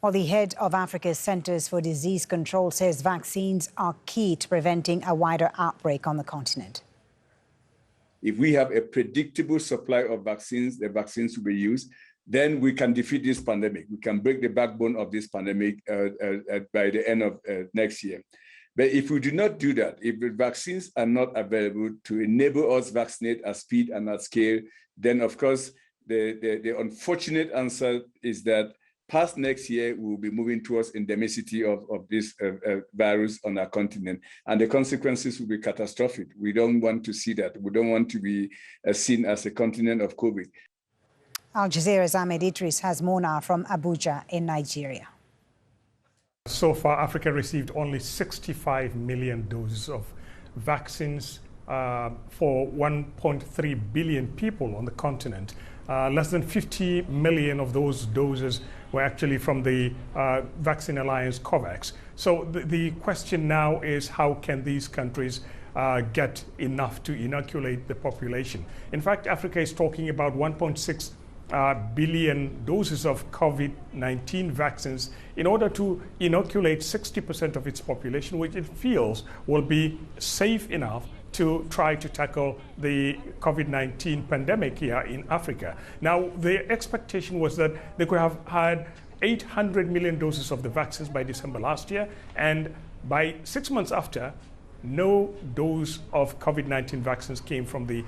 Well, the head of Africa's Centers for Disease Control says vaccines are key to preventing a wider outbreak on the continent. If we have a predictable supply of vaccines, the vaccines will be used, then we can defeat this pandemic. We can break the backbone of this pandemic by the end of next year. But if we do not do that, if the vaccines are not available to enable us vaccinate at speed and at scale, then of course, the unfortunate answer is that past next year, we will be moving towards endemicity of this virus on our continent, and the consequences will be catastrophic. We don't want to see that. We don't want to be seen as a continent of COVID. Al Jazeera's Ahmed Idris has more now from Abuja in Nigeria. So far, Africa received only 65 million doses of vaccines for 1.3 billion people on the continent. Less than 50 million of those doses were actually from the Vaccine Alliance COVAX. So the question now is, how can these countries get enough to inoculate the population? In fact, Africa is talking about 1.6 billion doses of COVID-19 vaccines in order to inoculate 60% of its population, which it feels will be safe enough to try to tackle the COVID-19 pandemic here in Africa. Now, the expectation was that they could have had 800 million doses of the vaccines by December last year, and by 6 months after, no dose of COVID-19 vaccines came from the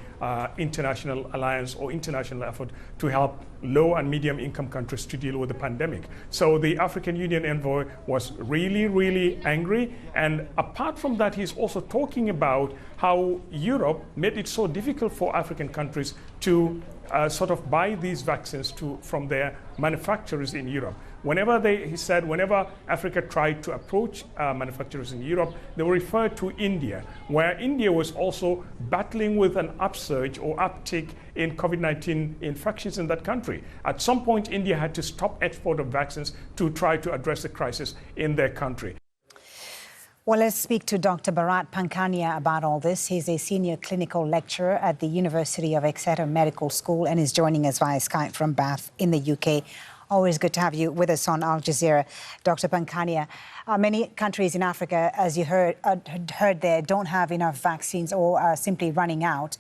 international alliance or international effort to help low and medium income countries to deal with the pandemic. So the African Union envoy was really angry. And apart from that, he's also talking about how Europe made it so difficult for African countries to sort of buy these vaccines from their manufacturers in Europe. He said whenever Africa tried to approach manufacturers in Europe, they were referred to India, where India was also battling with an upsurge or uptick in COVID-19 infections in that country. At some point, India had to stop export of vaccines to try to address the crisis in their country. Well, let's speak to Dr. Bharat Pankhania about all this. He's a senior clinical lecturer at the University of Exeter Medical School and is joining us via Skype from Bath in the UK. Always good to have you with us on Al Jazeera. Dr. Pankhania, many countries in Africa, as you heard there, don't have enough vaccines or are simply running out.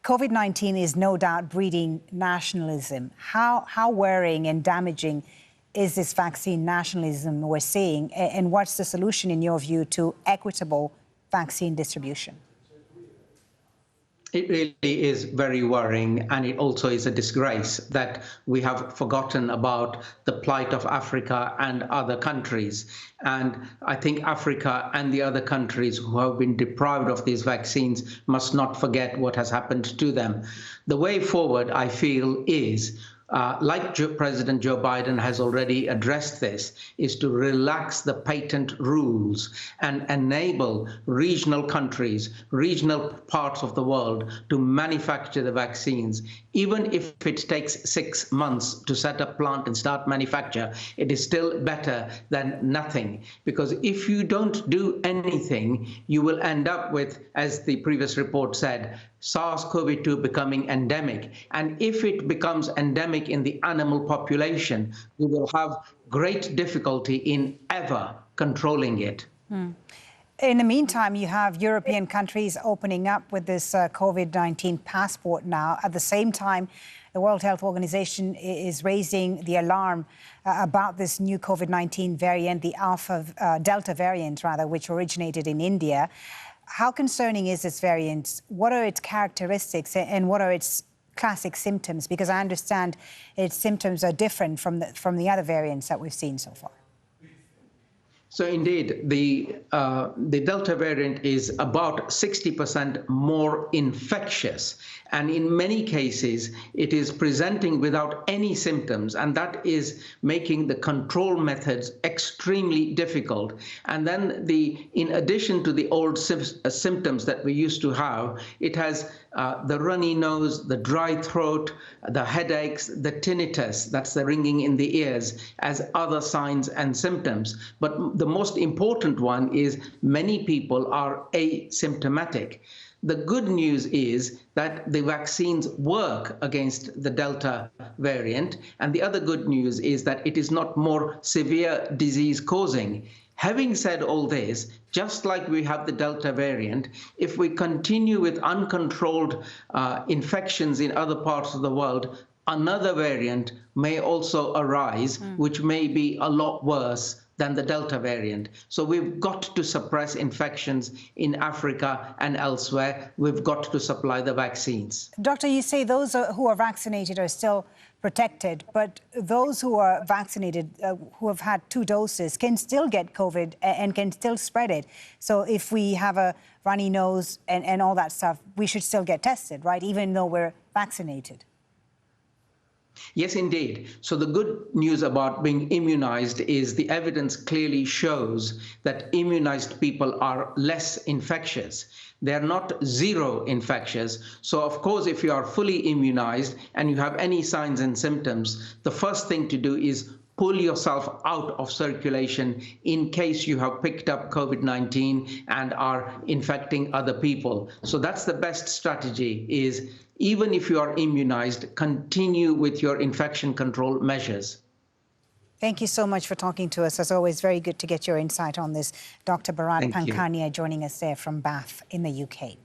COVID-19 is no doubt breeding nationalism. How worrying and damaging is this vaccine nationalism we're seeing? And what's the solution, in your view, to equitable vaccine distribution? It really is very worrying, and it also is a disgrace that we have forgotten about the plight of Africa and other countries. And I think Africa and the other countries who have been deprived of these vaccines must not forget what has happened to them. The way forward, I feel, is like President Joe Biden has already addressed this, is to relax the patent rules and enable regional countries, regional parts of the world to manufacture the vaccines. Even if it takes 6 months to set up plant and start manufacture, it is still better than nothing. Because if you don't do anything, you will end up with, as the previous report said, SARS-CoV-2 becoming endemic. And if it becomes endemic in the animal population, we will have great difficulty in ever controlling it. In the meantime, you have European countries opening up with this COVID-19 passport now. At the same time, the World Health Organization is raising the alarm about this new COVID-19 variant, the Delta variant, rather, which originated in India. How concerning is this variant? What are its characteristics and what are its classic symptoms? Because I understand its symptoms are different from the other variants that we've seen so far. So indeed, the Delta variant is about 60% more infectious. And in many cases, it is presenting without any symptoms. And that is making the control methods extremely difficult. And then in addition to the old symptoms that we used to have, it has the runny nose, the dry throat, the headaches, the tinnitus, that's the ringing in the ears, as other signs and symptoms. But the most important one is many people are asymptomatic. The good news is that the vaccines work against the Delta variant. And the other good news is that it is not more severe disease causing. Having said all this, just like we have the Delta variant, if we continue with uncontrolled infections in other parts of the world, another variant may also arise, which may be a lot worse than the Delta variant. So we've got to suppress infections in Africa and elsewhere. We've got to supply the vaccines. Doctor, you say those who are vaccinated are still protected, but those who are vaccinated, who have had 2 doses, can still get COVID and can still spread it. So if we have a runny nose and all that stuff, we should still get tested, right, even though we're vaccinated? Yes, indeed. So the good news about being immunized is the evidence clearly shows that immunized people are less infectious. They're not zero infectious. So, of course, if you are fully immunized and you have any signs and symptoms, the first thing to do is pull yourself out of circulation in case you have picked up COVID-19 and are infecting other people. So that's the best strategy, is even if you are immunized, continue with your infection control measures. Thank you so much for talking to us. As always, very good to get your insight on this. Dr. Bharat Pankhania joining us there from Bath in the UK.